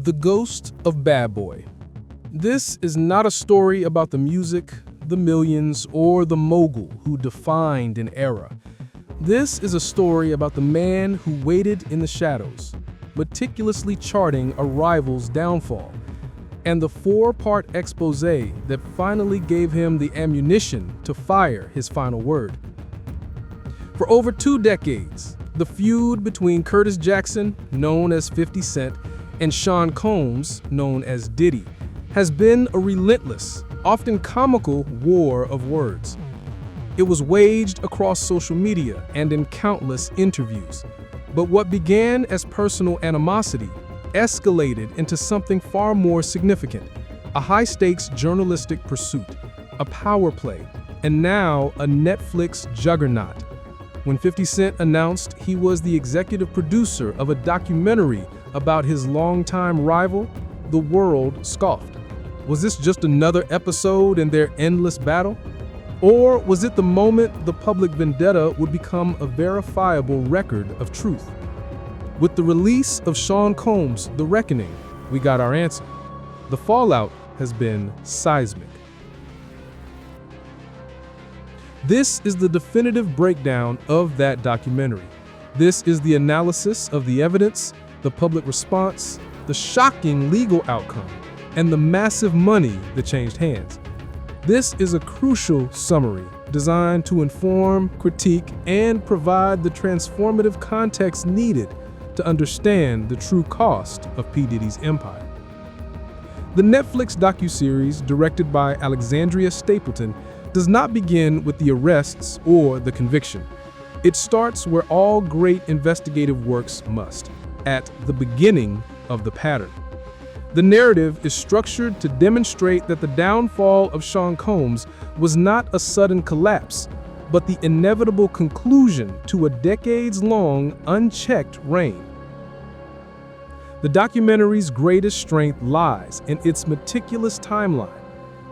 The Ghost of Bad Boy. This is not a story about the music, the millions, or the mogul who defined an era. This is a story about the man who waited in the shadows, meticulously charting a rival's downfall, and the four-part expose that finally gave him the ammunition to fire his final word. For over 2 decades, the feud between Curtis Jackson, known as 50 Cent, and Sean Combs, known as Diddy, has been a relentless, often comical war of words. It was waged across social media and in countless interviews. But what began as personal animosity escalated into something far more significant: a high-stakes journalistic pursuit, a power play, and now a Netflix juggernaut. When 50 Cent announced he was the executive producer of a documentary about his longtime rival, the world scoffed. Was this just another episode in their endless battle? Or was it the moment the public vendetta would become a verifiable record of truth? With the release of Sean Combs' The Reckoning, we got our answer. The fallout has been seismic. This is the definitive breakdown of that documentary. This is the analysis of the evidence, the public response, the shocking legal outcome, and the massive money that changed hands. This is a crucial summary designed to inform, critique, and provide the transformative context needed to understand the true cost of P. Diddy's empire. The Netflix docuseries, directed by Alexandria Stapleton, does not begin with the arrests or the conviction. It starts where all great investigative works must, at the beginning of the pattern. The narrative is structured to demonstrate that the downfall of Sean Combs was not a sudden collapse, but the inevitable conclusion to a decades-long, unchecked reign. The documentary's greatest strength lies in its meticulous timeline,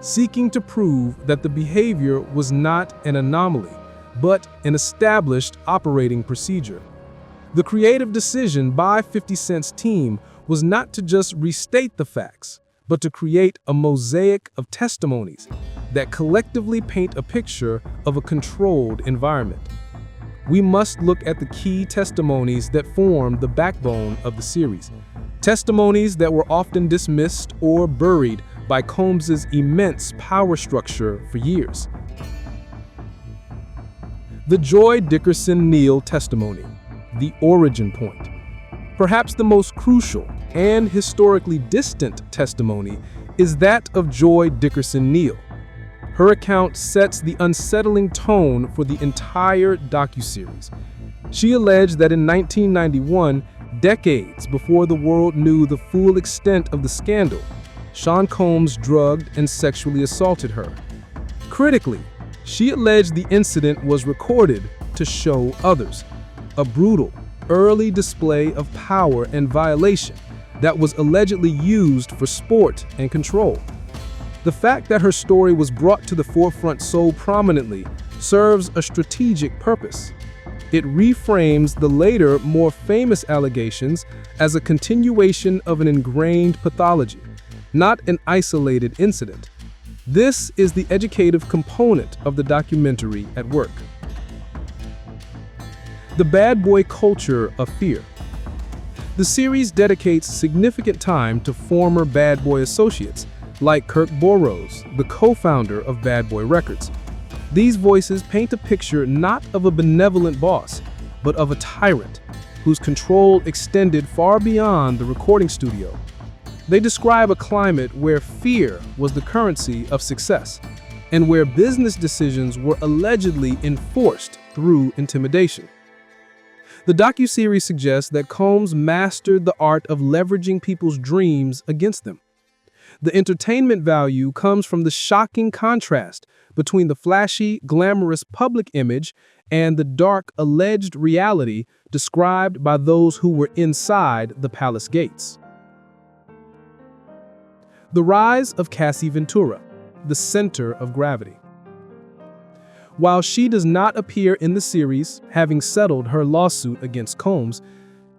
seeking to prove that the behavior was not an anomaly, but an established operating procedure. The creative decision by 50 Cent's team was not to just restate the facts, but to create a mosaic of testimonies that collectively paint a picture of a controlled environment. We must look at the key testimonies that form the backbone of the series, testimonies that were often dismissed or buried by Combs' immense power structure for years. The Joy Dickerson-Neal testimony, the origin point. Perhaps the most crucial and historically distant testimony is that of Joy Dickerson-Neal. Her account sets the unsettling tone for the entire docuseries. She alleged that in 1991, decades before the world knew the full extent of the scandal, Sean Combs drugged and sexually assaulted her. Critically, she alleged the incident was recorded to show others, a brutal, early display of power and violation that was allegedly used for sport and control. The fact that her story was brought to the forefront so prominently serves a strategic purpose. It reframes the later, more famous allegations as a continuation of an ingrained pathology, not an isolated incident. This is the educative component of the documentary at work. The bad boy culture of fear. The series dedicates significant time to former bad boy associates, like Kirk Burroughs, the co-founder of Bad Boy Records. These voices paint a picture not of a benevolent boss, but of a tyrant whose control extended far beyond the recording studio. They describe a climate where fear was the currency of success, and where business decisions were allegedly enforced through intimidation. The docuseries suggests that Combs mastered the art of leveraging people's dreams against them. The entertainment value comes from the shocking contrast between the flashy, glamorous public image and the dark, alleged reality described by those who were inside the palace gates. The rise of Cassie Ventura, the center of gravity. While she does not appear in the series, having settled her lawsuit against Combs,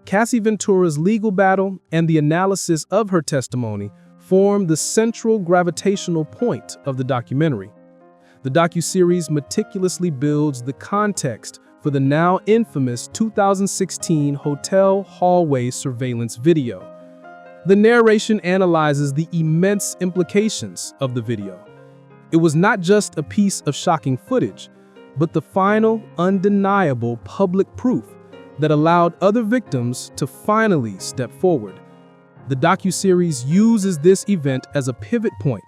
Cassie Ventura's legal battle and the analysis of her testimony form the central gravitational point of the documentary. The docuseries meticulously builds the context for the now infamous 2016 hotel hallway surveillance video. The narration analyzes the immense implications of the video. It was not just a piece of shocking footage, but the final, undeniable public proof that allowed other victims to finally step forward. The docuseries uses this event as a pivot point,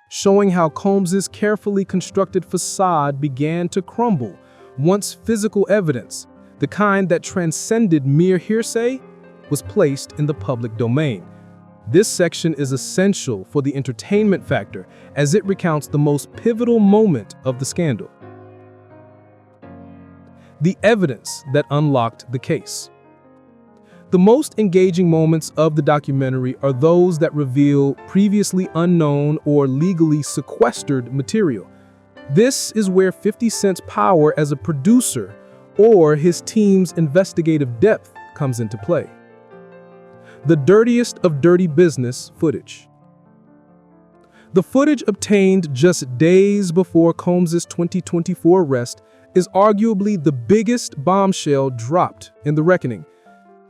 showing how Combs's carefully constructed facade began to crumble once physical evidence, the kind that transcended mere hearsay, was placed in the public domain. This section is essential for the entertainment factor as it recounts the most pivotal moment of the scandal. The evidence that unlocked the case. The most engaging moments of the documentary are those that reveal previously unknown or legally sequestered material. This is where 50 Cent's power as a producer or his team's investigative depth comes into play. The dirtiest of dirty business footage. The footage obtained just days before Combs's 2024 arrest is arguably the biggest bombshell dropped in the reckoning.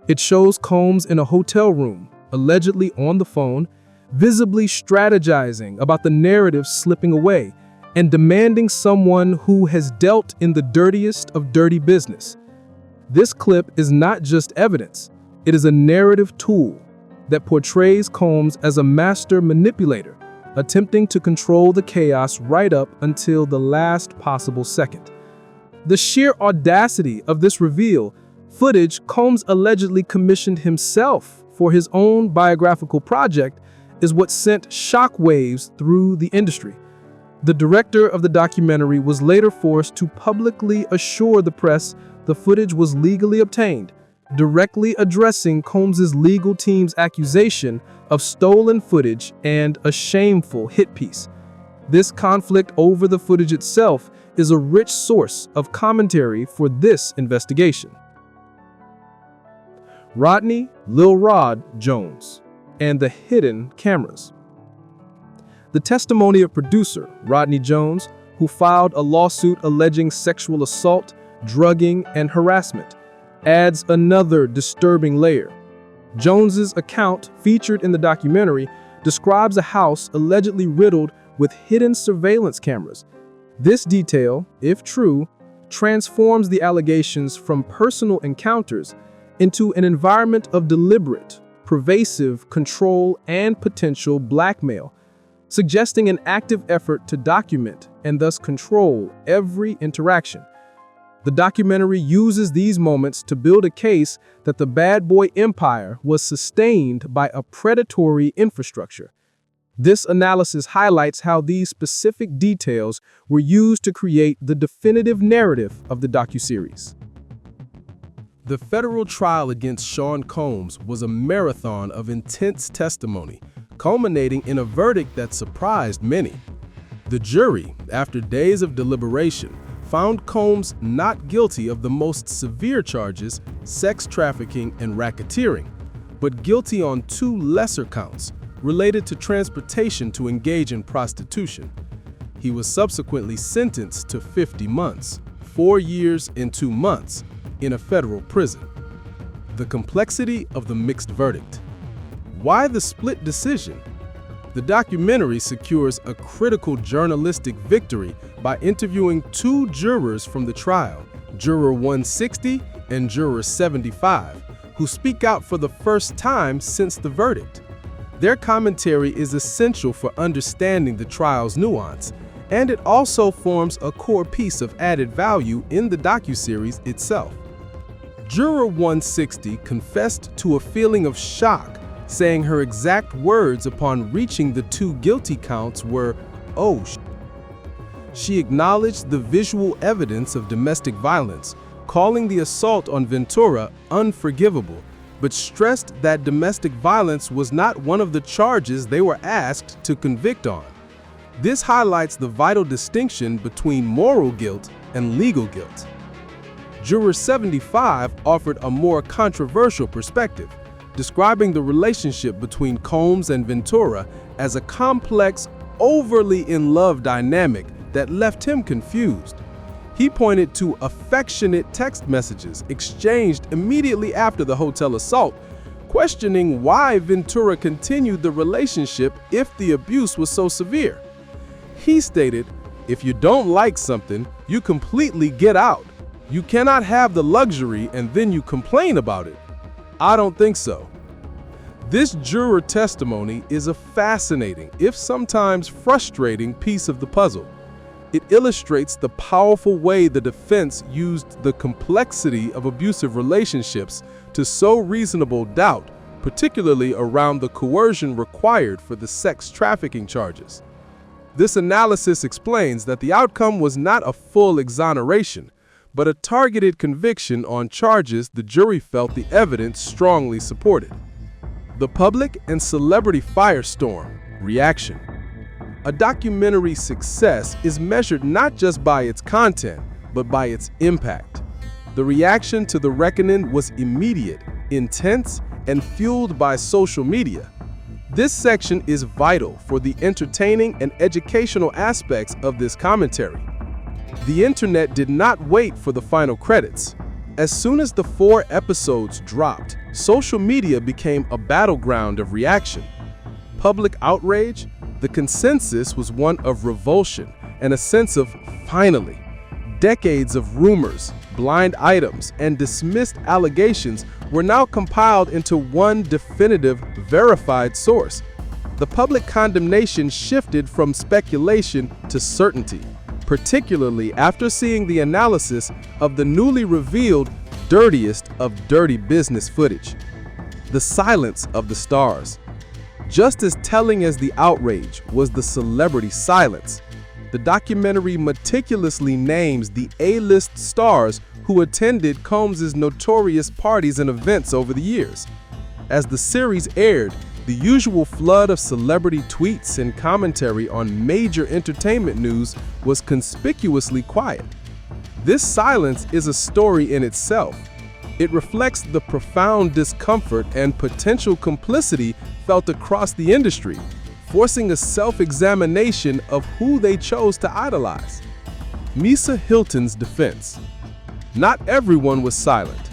It shows Combs in a hotel room, allegedly on the phone, visibly strategizing about the narrative slipping away and demanding someone who has dealt in the dirtiest of dirty business. This clip is not just evidence. It is a narrative tool that portrays Combs as a master manipulator, attempting to control the chaos right up until the last possible second. The sheer audacity of this reveal, footage Combs allegedly commissioned himself for his own biographical project, is what sent shockwaves through the industry. The director of the documentary was later forced to publicly assure the press the footage was legally obtained, directly addressing Combs's legal team's accusation of stolen footage and a shameful hit piece. This conflict over the footage itself is a rich source of commentary for this investigation. Rodney "Lil Rod" Jones and the hidden cameras. The testimony of producer Rodney Jones, who filed a lawsuit alleging sexual assault, drugging, and harassment, adds another disturbing layer. Jones's account, featured in the documentary, describes a house allegedly riddled with hidden surveillance cameras. This detail, if true, transforms the allegations from personal encounters into an environment of deliberate, pervasive control and potential blackmail, suggesting an active effort to document and thus control every interaction. The documentary uses these moments to build a case that the bad boy empire was sustained by a predatory infrastructure. This analysis highlights how these specific details were used to create the definitive narrative of the docuseries. The federal trial against Sean Combs was a marathon of intense testimony, culminating in a verdict that surprised many. The jury, after days of deliberation, found Combs not guilty of the most severe charges, sex trafficking and racketeering, but guilty on 2 lesser counts related to transportation to engage in prostitution. He was subsequently sentenced to 50 months, 4 years and 2 months, in a federal prison. The complexity of the mixed verdict. Why the split decision? The documentary secures a critical journalistic victory by interviewing 2 jurors from the trial, Juror 160 and Juror 75, who speak out for the first time since the verdict. Their commentary is essential for understanding the trial's nuance, and it also forms a core piece of added value in the docuseries itself. Juror 160 confessed to a feeling of shock, saying her exact words upon reaching the 2 guilty counts were, "Oh sh." She acknowledged the visual evidence of domestic violence, calling the assault on Ventura unforgivable, but stressed that domestic violence was not one of the charges they were asked to convict on. This highlights the vital distinction between moral guilt and legal guilt. Juror 75 offered a more controversial perspective, describing the relationship between Combs and Ventura as a complex, overly in love dynamic that left him confused. He pointed to affectionate text messages exchanged immediately after the hotel assault, questioning why Ventura continued the relationship if the abuse was so severe. He stated, "If you don't like something, you completely get out. You cannot have the luxury and then you complain about it." I don't think so. This juror testimony is a fascinating, if sometimes frustrating, piece of the puzzle. It illustrates the powerful way the defense used the complexity of abusive relationships to sow reasonable doubt, particularly around the coercion required for the sex trafficking charges. This analysis explains that the outcome was not a full exoneration, but a targeted conviction on charges the jury felt the evidence strongly supported. The public and celebrity firestorm reaction. A documentary's success is measured not just by its content, but by its impact. The reaction to The Reckoning was immediate, intense, and fueled by social media. This section is vital for the entertaining and educational aspects of this commentary. The internet did not wait for the final credits. As soon as the 4 episodes dropped, social media became a battleground of reaction. Public outrage, the consensus was one of revulsion and a sense of finally. Decades of rumors, blind items, and dismissed allegations were now compiled into one definitive, verified source. The public condemnation shifted from speculation to certainty, particularly after seeing the analysis of the newly revealed Dirtiest of dirty business footage. The silence of the stars. Just as telling as the outrage was the celebrity silence, the documentary meticulously names the A-list stars who attended Combs' notorious parties and events over the years. As the series aired, the usual flood of celebrity tweets and commentary on major entertainment news was conspicuously quiet. This silence is a story in itself. It reflects the profound discomfort and potential complicity felt across the industry, forcing a self-examination of who they chose to idolize. Misa Hylton's defense. Not everyone was silent.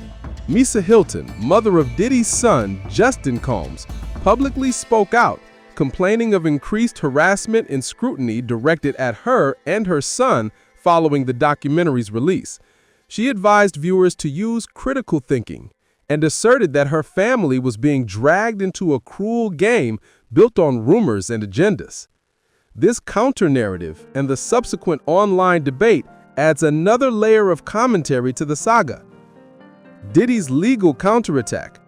Misa Hylton, mother of Diddy's son, Justin Combs, publicly spoke out, complaining of increased harassment and scrutiny directed at her and her son following the documentary's release. She advised viewers to use critical thinking and asserted that her family was being dragged into a cruel game built on rumors and agendas. This counter-narrative and the subsequent online debate adds another layer of commentary to the saga. Diddy's legal counterattack.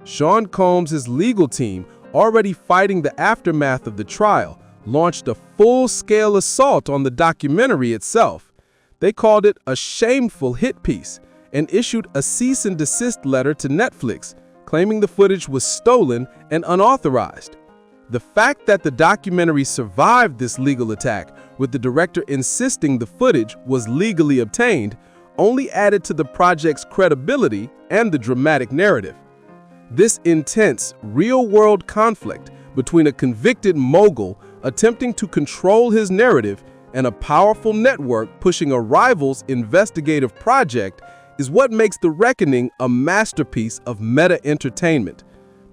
Sean Combs' legal team, already fighting the aftermath of the trial, launched a full-scale assault on the documentary itself. They called it a shameful hit piece and issued a cease and desist letter to Netflix, claiming the footage was stolen and unauthorized. The fact that the documentary survived this legal attack, with the director insisting the footage was legally obtained, only added to the project's credibility and the dramatic narrative. This intense, real-world conflict between a convicted mogul attempting to control his narrative and a powerful network pushing a rival's investigative project is what makes The Reckoning a masterpiece of meta-entertainment.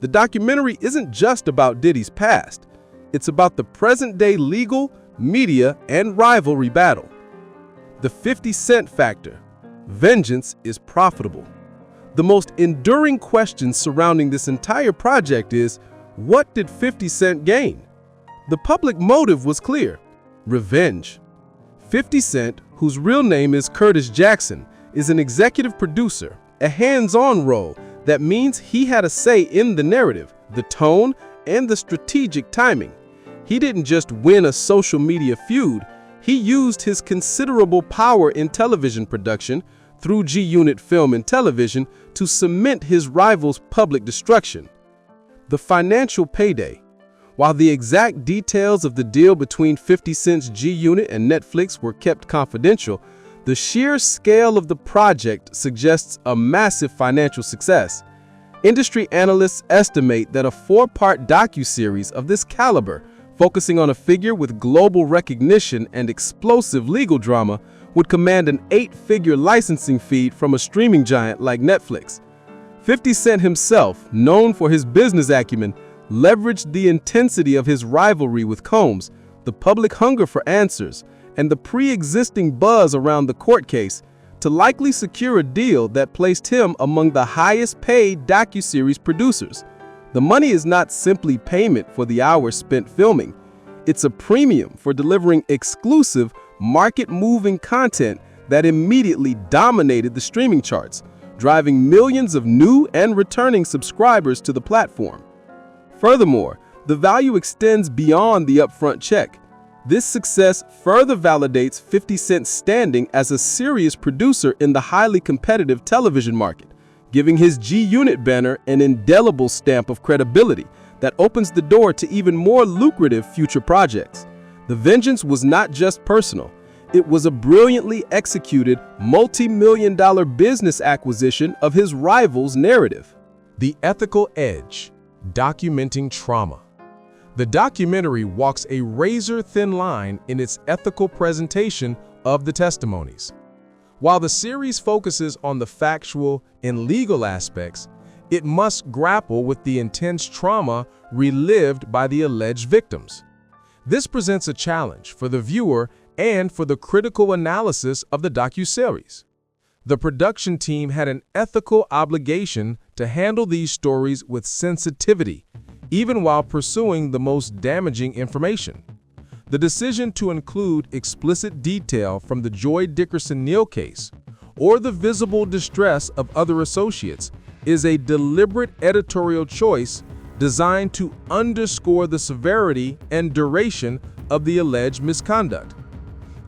The documentary isn't just about Diddy's past. It's about the present-day legal, media, and rivalry battle. The 50 Cent factor. Vengeance is profitable. The most enduring question surrounding this entire project is, what did 50 Cent gain? The public motive was clear: revenge. 50 Cent, whose real name is Curtis Jackson, is an executive producer, a hands-on role that means he had a say in the narrative, the tone, and the strategic timing. He didn't just win a social media feud, he used his considerable power in television production through G-Unit Film and Television to cement his rival's public destruction. The financial payday. While the exact details of the deal between 50 Cent's G-Unit and Netflix were kept confidential, The sheer scale of the project suggests a massive financial success. Industry analysts estimate that a 4-part docuseries of this caliber, focusing on a figure with global recognition and explosive legal drama, would command an 8-figure licensing fee from a streaming giant like Netflix. 50 Cent himself, known for his business acumen, leveraged the intensity of his rivalry with Combs, the public hunger for answers, and the pre-existing buzz around the court case to likely secure a deal that placed him among the highest-paid docuseries producers. The money is not simply payment for the hours spent filming. It's a premium for delivering exclusive, market-moving content that immediately dominated the streaming charts, driving millions of new and returning subscribers to the platform. Furthermore, the value extends beyond the upfront check. This success further validates 50 Cent's standing as a serious producer in the highly competitive television market, giving his G-Unit banner an indelible stamp of credibility that opens the door to even more lucrative future projects. The vengeance was not just personal. It was a brilliantly executed, multi-million-dollar business acquisition of his rival's narrative. The Ethical Edge: Documenting Trauma. The documentary walks a razor-thin line in its ethical presentation of the testimonies. While the series focuses on the factual and legal aspects, it must grapple with the intense trauma relived by the alleged victims. This presents a challenge for the viewer and for the critical analysis of the docuseries. The production team had an ethical obligation to handle these stories with sensitivity, even while pursuing the most damaging information. The decision to include explicit detail from the Dickerson-Neal case or the visible distress of other associates is a deliberate editorial choice designed to underscore the severity and duration of the alleged misconduct.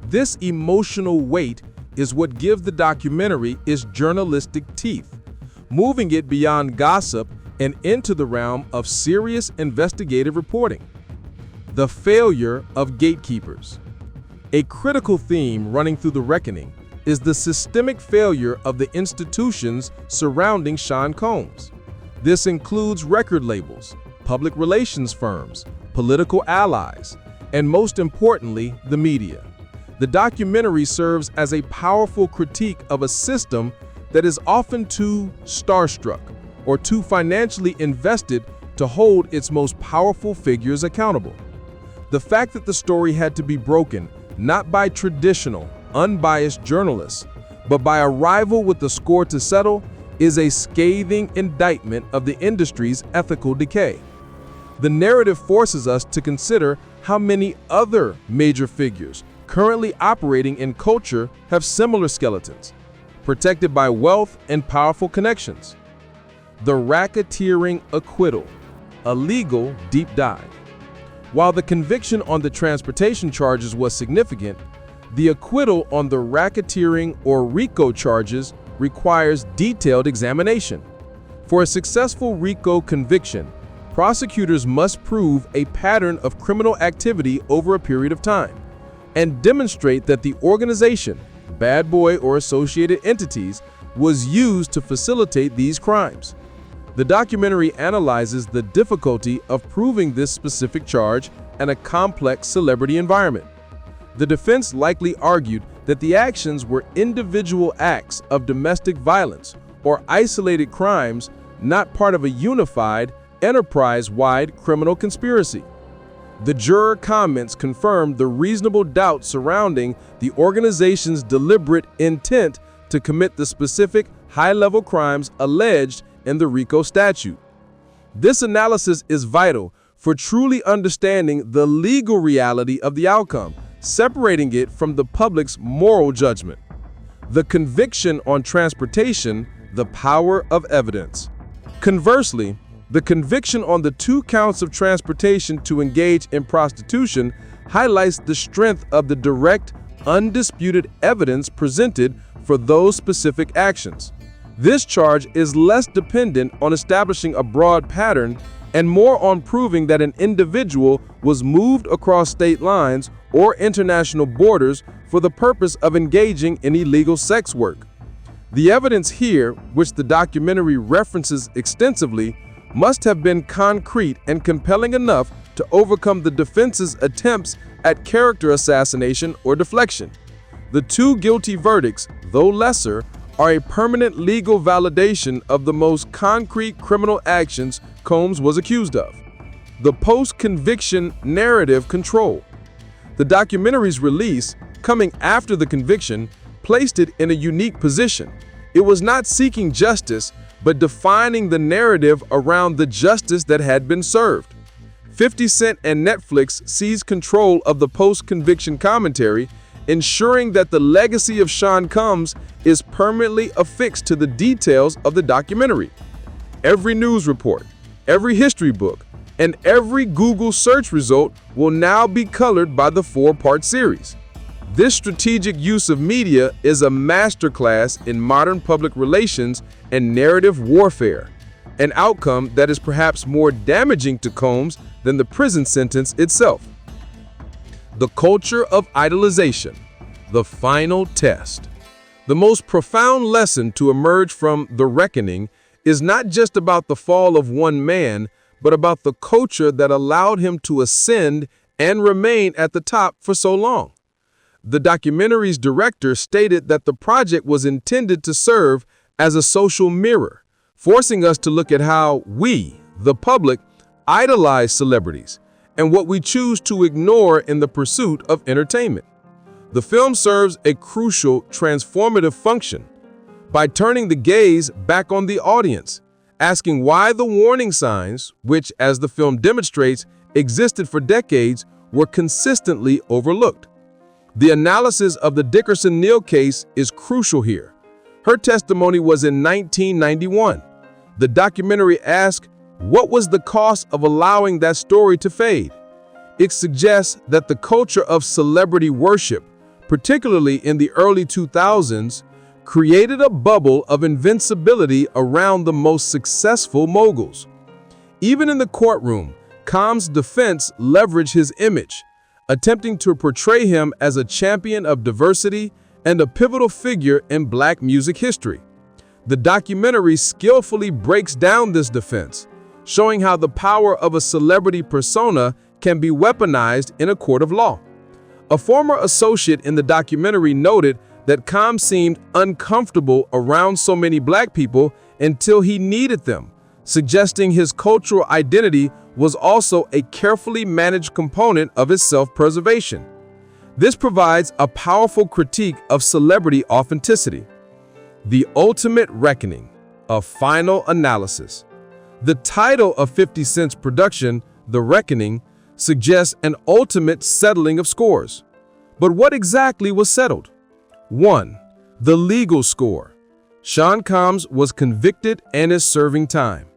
This emotional weight is what gives the documentary its journalistic teeth, moving it beyond gossip and into the realm of serious investigative reporting. The failure of gatekeepers. A critical theme running through The Reckoning is the systemic failure of the institutions surrounding Sean Combs. This includes record labels, public relations firms, political allies, and most importantly, the media. The documentary serves as a powerful critique of a system that is often too starstruck or too financially invested to hold its most powerful figures accountable. The fact that the story had to be broken not by traditional, unbiased journalists, but by a rival with the score to settle is a scathing indictment of the industry's ethical decay. The narrative forces us to consider how many other major figures currently operating in culture have similar skeletons, protected by wealth and powerful connections. The Racketeering Acquittal, a legal deep dive. While the conviction on the transportation charges was significant, the acquittal on the racketeering or RICO charges requires detailed examination. For a successful RICO conviction, prosecutors must prove a pattern of criminal activity over a period of time and demonstrate that the organization, bad boy or associated entities, was used to facilitate these crimes. The documentary analyzes the difficulty of proving this specific charge in a complex celebrity environment. The defense likely argued that the actions were individual acts of domestic violence or isolated crimes, not part of a unified, enterprise-wide criminal conspiracy. The juror comments confirmed the reasonable doubt surrounding the organization's deliberate intent to commit the specific high-level crimes alleged in the RICO statute. This analysis is vital for truly understanding the legal reality of the outcome, separating it from the public's moral judgment. The conviction on transportation, the power of evidence. Conversely, the conviction on the 2 counts of transportation to engage in prostitution highlights the strength of the direct, undisputed evidence presented for those specific actions. This charge is less dependent on establishing a broad pattern and more on proving that an individual was moved across state lines or international borders for the purpose of engaging in illegal sex work. The evidence here, which the documentary references extensively, must have been concrete and compelling enough to overcome the defense's attempts at character assassination or deflection. The two guilty verdicts, though lesser, are a permanent legal validation of the most concrete criminal actions Combs was accused of: the post-conviction narrative control. The documentary's release, coming after the conviction, placed it in a unique position. It was not seeking justice, but defining the narrative around the justice that had been served. 50 Cent and Netflix seized control of the post-conviction commentary, ensuring that the legacy of Sean Combs is permanently affixed to the details of the documentary. Every news report, every history book, and every Google search result will now be colored by the 4-part series. This strategic use of media is a masterclass in modern public relations and narrative warfare, an outcome that is perhaps more damaging to Combs than the prison sentence itself. The culture of idolization, the final test. The most profound lesson to emerge from The Reckoning is not just about the fall of one man, but about the culture that allowed him to ascend and remain at the top for so long. The documentary's director stated that the project was intended to serve as a social mirror, forcing us to look at how we, the public, idolize celebrities and what we choose to ignore in the pursuit of entertainment. The film serves a crucial transformative function by turning the gaze back on the audience, asking why the warning signs, which, as the film demonstrates, existed for decades, were consistently overlooked. The analysis of the Dickerson-Neal case is crucial here. Her testimony was in 1991. The documentary asks, what was the cost of allowing that story to fade? It suggests that the culture of celebrity worship, particularly in the early 2000s, created a bubble of invincibility around the most successful moguls. Even in the courtroom, Combs' defense leveraged his image, attempting to portray him as a champion of diversity and a pivotal figure in Black music history. The documentary skillfully breaks down this defense, showing how the power of a celebrity persona can be weaponized in a court of law. A former associate in the documentary noted that Combs seemed uncomfortable around so many Black people until he needed them, suggesting his cultural identity was also a carefully managed component of his self-preservation. This provides a powerful critique of celebrity authenticity. The Ultimate Reckoning, a final analysis. The title of 50 Cent's production, The Reckoning, suggests an ultimate settling of scores. But what exactly was settled? 1. The legal score. Sean Combs was convicted and is serving time.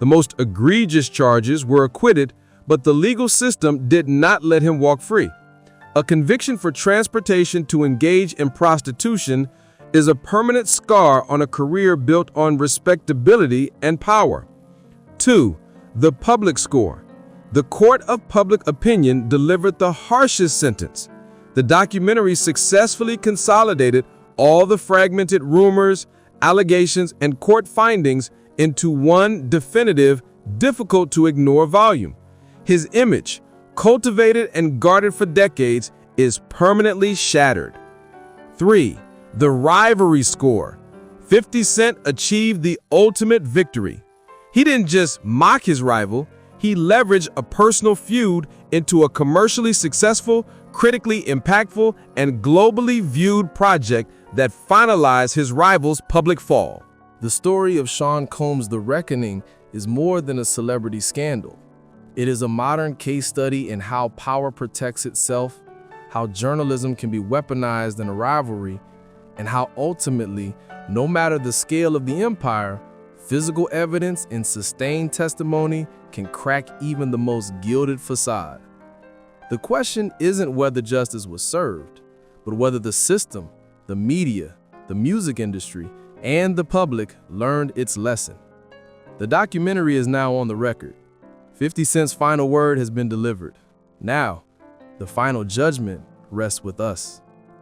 The most egregious charges were acquitted, but the legal system did not let him walk free. A conviction for transportation to engage in prostitution is a permanent scar on a career built on respectability and power. 2. The public score. The court of public opinion delivered the harshest sentence. The documentary successfully consolidated all the fragmented rumors, allegations, and court findings into one definitive, difficult-to-ignore volume. His image, cultivated and guarded for decades, is permanently shattered. 3. The rivalry score. 50 Cent achieved the ultimate victory. He didn't just mock his rival, he leveraged a personal feud into a commercially successful, critically impactful, and globally viewed project that finalized his rival's public fall. The story of Sean Combs' The Reckoning is more than a celebrity scandal. It is a modern case study in how power protects itself, how journalism can be weaponized in a rivalry, and how ultimately, no matter the scale of the empire, physical evidence and sustained testimony can crack even the most gilded facade. The question isn't whether justice was served, but whether the system, the media, the music industry, and the public learned its lesson. The documentary is now on the record. 50 Cent's final word has been delivered. Now, the final judgment rests with us.